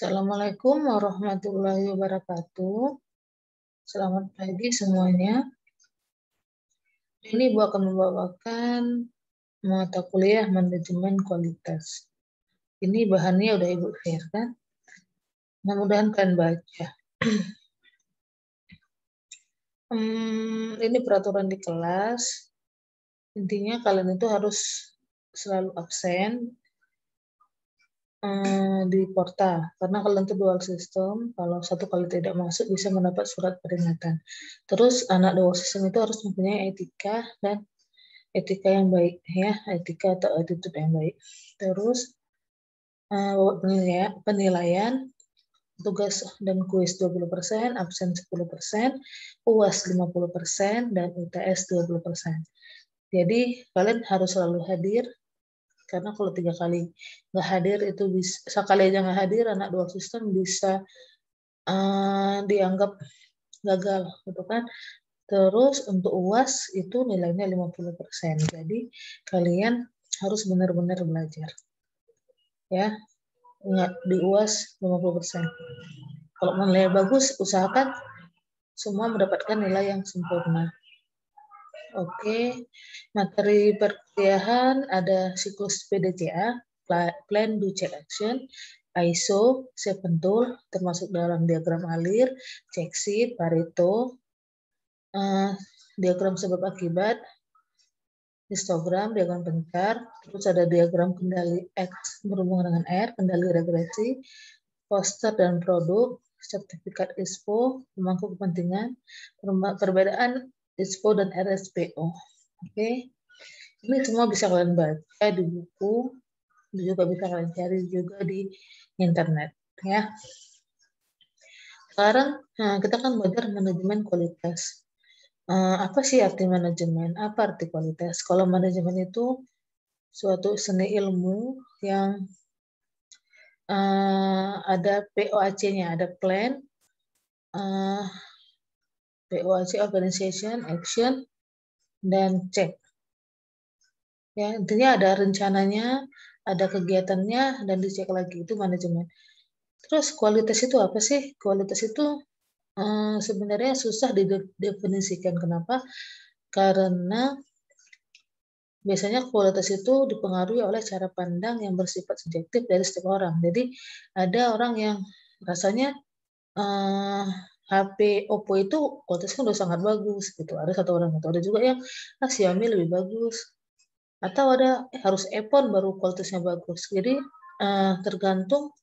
Assalamualaikum warahmatullahi wabarakatuh. Selamat pagi semuanya. Ini Ibu akan membawakan mata kuliah manajemen kualitas. Ini bahannya udah Ibu share kan? Mudah-mudahan kalian baca. Ini peraturan di kelas. Intinya kalian itu harus selalu absen di portal, karena kalian itu dual sistem. Kalau satu kali tidak masuk bisa mendapat surat peringatan. Terus anak dual sistem itu harus mempunyai etika dan etika yang baik, ya, etika atau attitude yang baik. Terus penilaian tugas dan kuis 20%, absen 10%, UAS 50%, dan UTS 20%. Jadi kalian harus selalu hadir, karena kalau 3 kali nggak hadir itu bisa, sekali aja nggak hadir, anak dual sistem bisa dianggap gagal, gitu kan. Terus untuk UAS itu nilainya 50%. Jadi kalian harus benar-benar belajar. Ya, ingat di UAS 50%. Kalau nilai bagus, usahakan semua mendapatkan nilai yang sempurna. Oke, materi perkuliahan ada siklus PDCA, Plan Do Check Action, ISO, Seven Tool, termasuk dalam diagram alir, check sheet, Pareto, diagram sebab akibat, histogram, diagram pencar, terus ada diagram kendali X berhubungan dengan R, kendali regresi, poster dan produk, sertifikat ISPO, pemangku kepentingan, perbedaan ISPO dan RSPO. Oke, ini semua bisa kalian baca di buku, juga bisa kalian cari juga di internet, ya. Sekarang kita kan belajar manajemen kualitas. Apa sih arti manajemen? Apa arti kualitas? Kalau manajemen itu suatu seni ilmu yang ada POAC-nya, ada plan, POAC organization, action, dan check. Ya, intinya ada rencananya, ada kegiatannya, dan dicek lagi, itu manajemen. Terus kualitas itu apa sih? Kualitas itu sebenarnya susah didefinisikan. Kenapa? Karena biasanya kualitas itu dipengaruhi oleh cara pandang yang bersifat subjektif dari setiap orang. Jadi ada orang yang rasanya HP Oppo itu kualitasnya udah sangat bagus gitu. Ada satu orang itu. Ada juga yang Xiaomi lebih bagus. Atau ada harus iPhone baru kualitasnya bagus. Jadi tergantung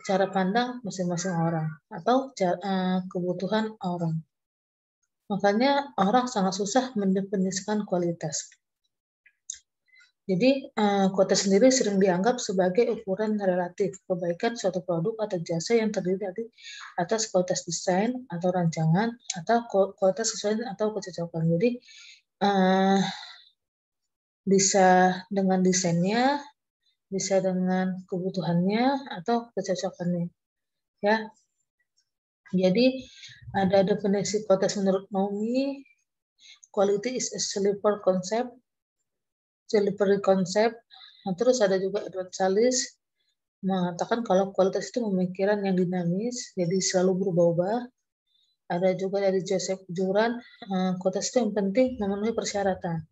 cara pandang masing-masing orang atau kebutuhan orang. Makanya orang sangat susah mendefinisikan kualitas. Jadi kualitas sendiri sering dianggap sebagai ukuran relatif kebaikan suatu produk atau jasa yang terdiri dari atas kualitas desain atau rancangan atau kualitas sesuai atau kecocokan. Jadi bisa dengan desainnya, bisa dengan kebutuhannya atau kecocokannya, ya. Jadi ada definisi kualitas menurut Naomi, quality is a slippery concept. Nah, terus ada juga Edward Salis mengatakan kalau kualitas itu pemikiran yang dinamis, jadi selalu berubah-ubah. Ada juga dari Joseph Juran, kualitas itu yang penting memenuhi persyaratan.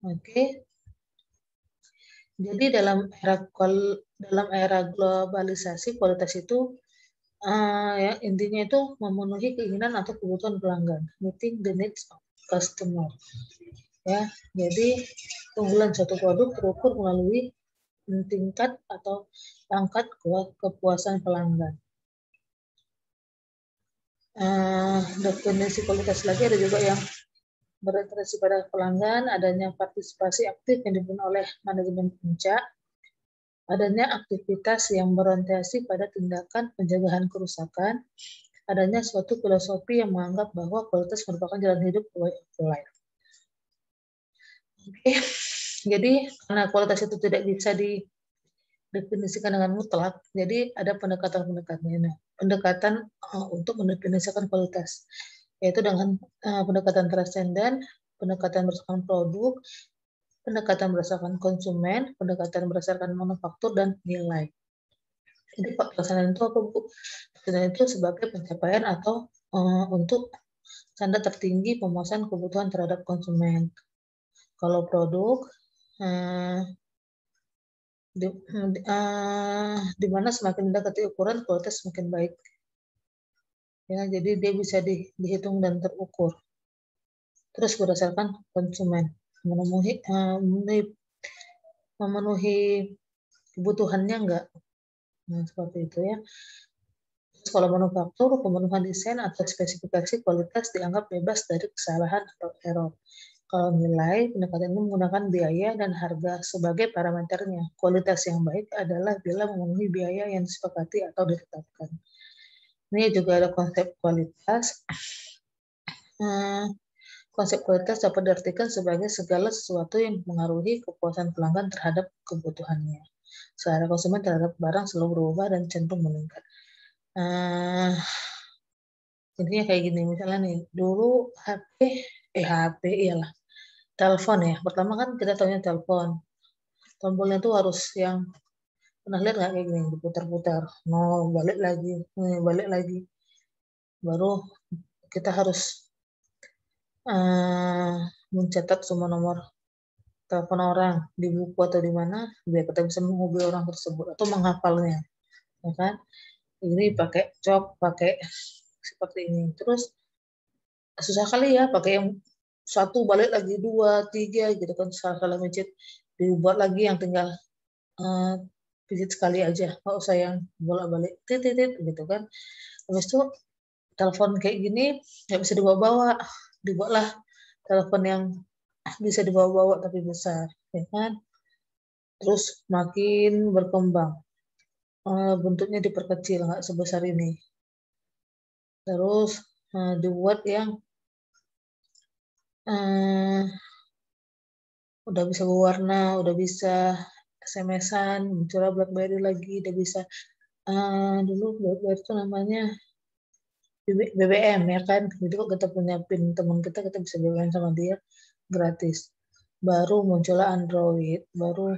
Oke. Jadi dalam era globalisasi, kualitas itu ya intinya itu memenuhi keinginan atau kebutuhan pelanggan, meeting the needs of customer. Ya, jadi keunggulan suatu produk terukur melalui tingkat atau pangkat kepuasan pelanggan. Definisi kualitas lagi ada juga yang berorientasi pada pelanggan, adanya partisipasi aktif yang dipimpin oleh manajemen puncak, adanya aktivitas yang berorientasi pada tindakan pencegahan kerusakan, adanya suatu filosofi yang menganggap bahwa kualitas merupakan jalan hidup way of life. Oke, jadi karena kualitas itu tidak bisa didefinisikan dengan mutlak, jadi ada pendekatan-pendekatannya. Nah, pendekatan untuk mendefinisikan kualitas, yaitu dengan pendekatan transenden, pendekatan berdasarkan produk, pendekatan berdasarkan konsumen, pendekatan berdasarkan manufaktur, dan nilai. Jadi pelaksanaan itu apa, Bu? Pelaksanaan itu sebagai pencapaian atau untuk standar tertinggi pemuasan kebutuhan terhadap konsumen. Kalau produk, di mana semakin mendekati ukuran, kualitas semakin baik. Ya, jadi dia bisa dihitung dan terukur. Terus berdasarkan konsumen memenuhi kebutuhannya enggak. Nah, seperti itu ya. Terus kalau manufaktur, pemenuhan desain atau spesifikasi kualitas dianggap bebas dari kesalahan atau error. Kalau nilai, pendekatan ini menggunakan biaya dan harga sebagai parameternya. Kualitas yang baik adalah bila memenuhi biaya yang disepakati atau ditetapkan. Ini juga ada konsep kualitas. Konsep kualitas dapat diartikan sebagai segala sesuatu yang mengaruhi kepuasan pelanggan terhadap kebutuhannya. Selera konsumen terhadap barang selalu berubah dan cenderung meningkat. Intinya kayak gini, misalnya nih, dulu HP iyalah, telepon ya. Pertama kan kita tahunya telepon. Tombolnya tuh harus yang, pernah lihat nggak kayak gini, diputar-putar. No, balik lagi. Baru kita harus mencetak semua nomor telepon orang di buku atau di mana biar kita bisa menghubungi orang tersebut atau menghafalnya, ya kan? Ini pakai cok, pakai seperti ini. Terus susah kali ya pakai yang satu balik lagi 2, 3 gitu kan, salah mencet dibuat lagi yang tinggal pijit sekali aja, nggak usah yang bolak-balik titit gitu kan. Habis itu telepon kayak gini nggak bisa dibawa-bawa, dibuatlah telepon yang bisa dibawa-bawa tapi besar, ya kan. Terus makin berkembang, bentuknya diperkecil, nggak sebesar ini. Terus dibuat yang udah bisa berwarna, udah bisa SMS-an, muncullah BlackBerry lagi, udah bisa dulu BlackBerry itu namanya BBM ya kan. Jadi kok kita punya PIN teman kita bisa BBM sama dia gratis. Baru muncullah Android, baru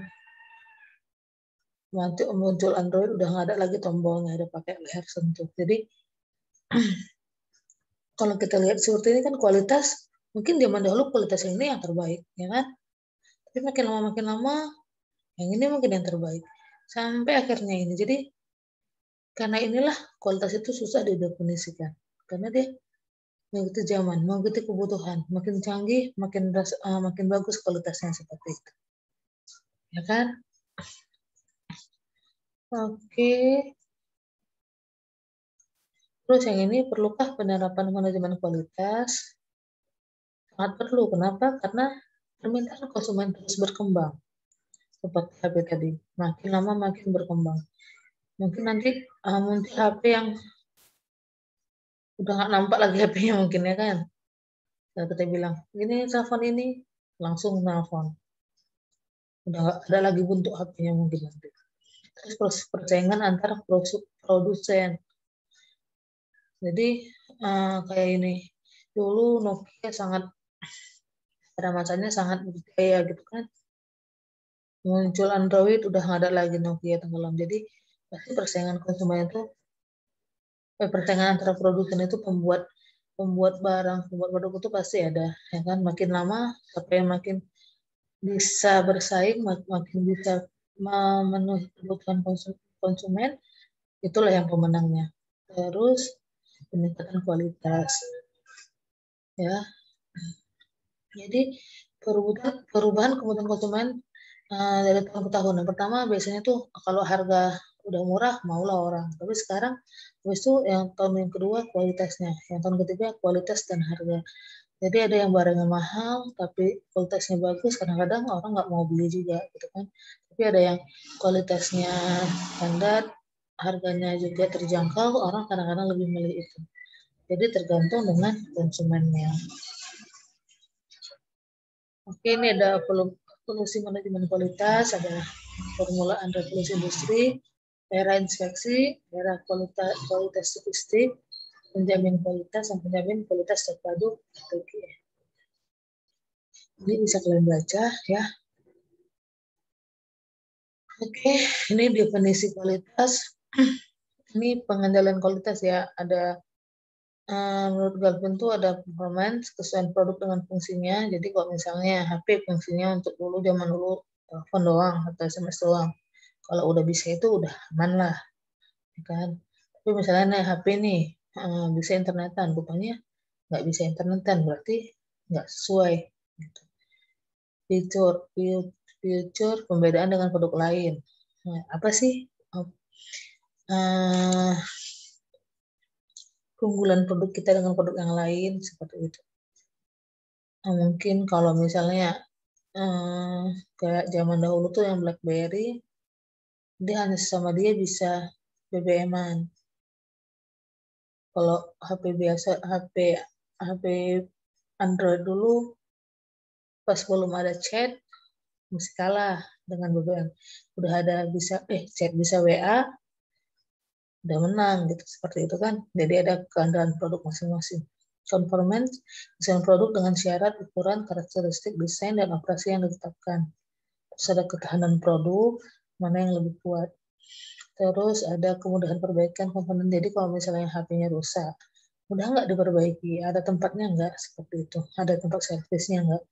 nanti muncul Android udah nggak ada lagi tombolnya, ada pakai layar sentuh. Jadi kalau kita lihat seperti ini kan kualitas, mungkin zaman dahulu kualitas yang ini yang terbaik, ya kan? Tapi makin lama yang ini mungkin yang terbaik. Sampai akhirnya ini. Jadi karena inilah kualitas itu susah didefinisikan. Karena dia mengikuti zaman, mengikuti kebutuhan. Makin canggih, makin bagus kualitasnya seperti itu. Ya kan? Oke. Terus yang ini, perlukah penerapan manajemen kualitas? Sangat perlu. Kenapa? Karena permintaan konsumen terus berkembang. Seperti HP tadi. Makin lama makin berkembang. Mungkin nanti muncul HP yang udah nggak nampak lagi HP-nya mungkin ya kan. Nah, kita bilang, ini telepon ini, langsung nelfon. Udah nggak ada lagi bentuk HP-nya mungkin nanti. Terus proses persaingan antar produsen. Jadi kayak ini, dulu Nokia pada masanya sangat berjaya gitu kan. Muncul Android udah nggak ada lagi Nokia tenggelam. Jadi pasti persaingan konsumen itu, persaingan antara produsen itu pembuat barang, pembuat produk itu pasti ada. Ya kan, makin lama sampai makin bisa bersaing, makin bisa memenuhi kebutuhan konsumen, itulah yang pemenangnya. Terus peningkatan kualitas, ya. Jadi perubahan kebutuhan konsumen dari tahun ke tahun. Yang pertama biasanya tuh kalau harga udah murah maulah orang. Tapi sekarang habis itu yang tahun yang kedua kualitasnya, yang tahun ketiga kualitas dan harga. Jadi ada yang barangnya mahal tapi kualitasnya bagus, kadang-kadang orang nggak mau beli juga gitu kan. Tapi ada yang kualitasnya standar, harganya juga terjangkau, orang kadang-kadang lebih milih itu. Jadi tergantung dengan konsumennya. Oke, ini ada evolusi manajemen kualitas, ada permulaan revolusi industri, era inspeksi, era kualitas statistik, penjamin kualitas, dan penjamin kualitas terpadu. Ini bisa kalian baca ya. Oke, ini definisi kualitas. Ini pengendalian kualitas ya. Ada menurut Galvin tuh ada performance, kesesuaian produk dengan fungsinya. Jadi kalau misalnya HP fungsinya untuk zaman dulu telepon doang atau SMS doang. Kalau udah bisa itu udah aman lah, ya kan. Tapi misalnya HP nih bisa internetan, rupanya nggak bisa internetan, berarti nggak sesuai. Gitu. Fitur pembedaan dengan produk lain. Nah, apa sih keunggulan produk kita dengan produk yang lain seperti itu? Nah, mungkin kalau misalnya kayak zaman dahulu tuh yang BlackBerry, dia hanya sama dia bisa BBM-an. Kalau HP biasa, HP Android dulu pas belum ada chat mesti kalah dengan BBM. Udah ada bisa chat bisa WA, udah menang gitu seperti itu kan. Jadi ada keandaan produk masing-masing. Conformance, desain produk dengan syarat, ukuran, karakteristik, desain, dan operasi yang ditetapkan. Terus ada ketahanan produk, mana yang lebih kuat. Terus ada kemudahan perbaikan komponen. Jadi kalau misalnya HP-nya rusak, udah nggak diperbaiki, ada tempatnya nggak seperti itu, ada tempat servisnya nggak.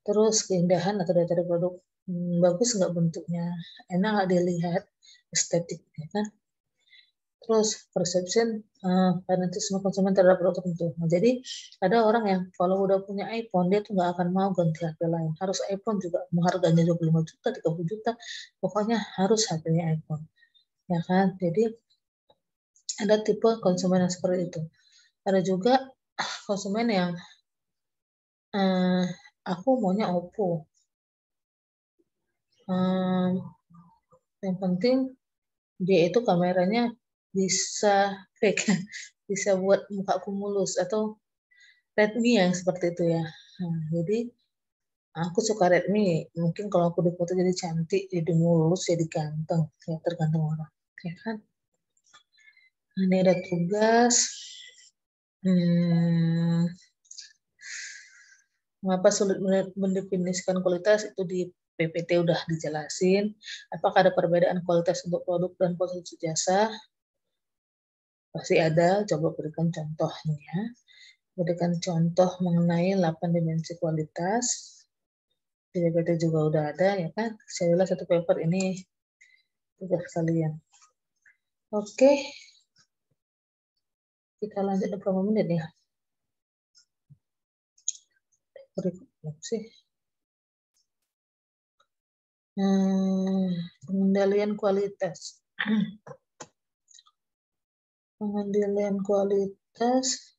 Terus keindahan atau daya produk, bagus nggak bentuknya, enak nggak dilihat, estetik, ya kan. Terus perception, fanatisme konsumen terhadap produk tertentu. Nah, jadi ada orang yang kalau udah punya iPhone, dia tuh nggak akan mau ganti HP lain. Harus iPhone juga, mau harganya 25 juta, 30 juta, pokoknya harus HP-nya iPhone. Ya kan, jadi ada tipe konsumen yang seperti itu. Ada juga konsumen yang aku maunya Oppo. Yang penting dia itu kameranya bisa fake, bisa buat muka aku mulus, atau Redmi yang seperti itu ya. Nah, jadi aku suka Redmi. Mungkin kalau aku dipoto jadi cantik, jadi mulus, jadi ganteng, ya tergantung orang, ya kan. Nah, ini ada tugas. Mengapa sulit mendefinisikan kualitas itu di PPT udah dijelasin. Apakah ada perbedaan kualitas untuk produk dan kualitas jasa? Pasti ada. Coba berikan contohnya. Berikan contoh mengenai 8 dimensi kualitas. Di PPT juga udah ada, ya kan? Saya satu paper ini tugas kalian. Oke. Kita lanjut berapa menit ya? Berikutnya sih. Pengendalian kualitas. Pengendalian kualitas.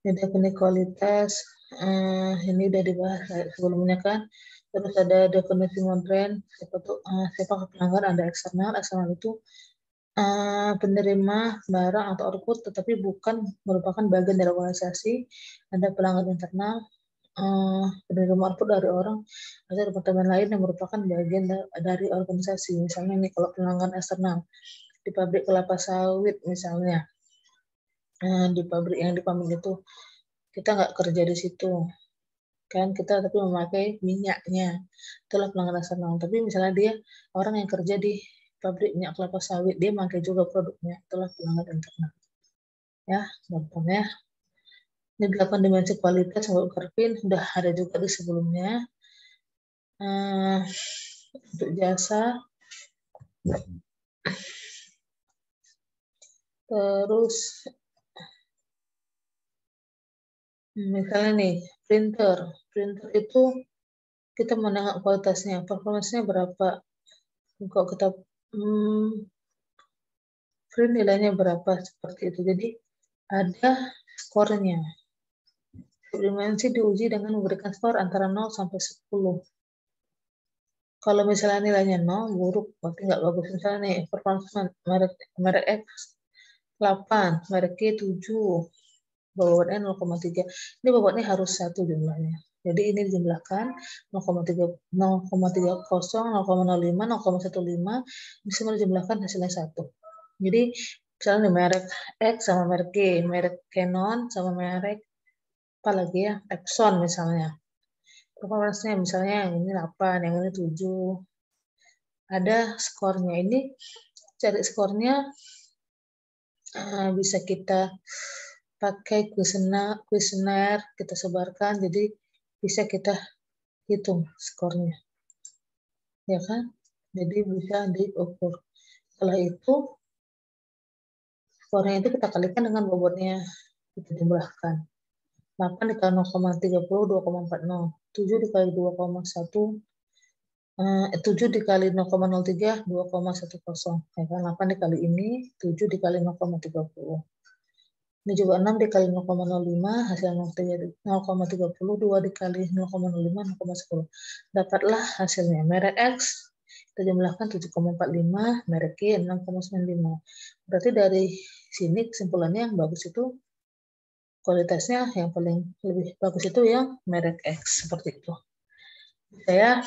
Definisi kualitas. Ini udah dibahas sebelumnya kan. Terus ada definisi modern. Siapa pelanggan ada eksternal. Eksternal itu penerima barang atau output, tetapi bukan merupakan bagian dari organisasi. Ada pelanggan internal, penerima output dari orang atau departemen lain yang merupakan bagian dari organisasi. Misalnya nih kalau pelanggan eksternal di pabrik kelapa sawit misalnya, di pabrik yang di pabrik itu kita nggak kerja di situ kan, kita tapi memakai minyaknya, itulah pelanggan eksternal. Tapi misalnya dia orang yang kerja di pabrik minyak kelapa sawit, dia memakai juga produknya, itulah pelanggan internal. Ya, gampangnya. Ini 8 dimensi kualitas menurut Garvin sudah ada juga di sebelumnya. Untuk jasa, terus misalnya nih printer itu kita menengok kualitasnya, performanya berapa. Kalau kita print nilainya berapa seperti itu. Jadi ada skornya. Dimensi diuji dengan memberikan skor antara 0 sampai 10. Kalau misalnya nilainya 0, buruk, berarti nggak bagus. Misalnya nih, performance merek X 8, merek Y 7, bobotnya 0,3. Ini bobotnya harus 1 jumlahnya. Jadi ini dijumlahkan 0,30, 0,05, 0,15, bisa dijumlahkan hasilnya 1. Jadi misalnya merek X sama merek Y, merek Canon sama merek apa lagi ya, Epson misalnya. performance-nya, misalnya yang ini 8, yang ini 7. Ada skornya. Ini cari skornya bisa kita pakai kuesioner, kita sebarkan, jadi bisa kita hitung skornya, ya kan? Jadi bisa diukur. Setelah itu skornya itu kita kalikan dengan bobotnya, kita jumlahkan. 8 dikali 0,30, 2,40. 7 dikali 2,1, 7 dikali 0,03, 2,10. Ya kan? 8 dikali ini, 7 dikali 0,30. Ini juga 6 dikali 0,05, hasil 0,30, 2 dikali 0,05, 0,10. Dapatlah hasilnya. Merek X, kita jumlahkan 7,45, merek Y 6,95. Berarti dari sini kesimpulannya yang bagus itu, kualitasnya yang paling lebih bagus itu yang merek X, seperti itu. Saya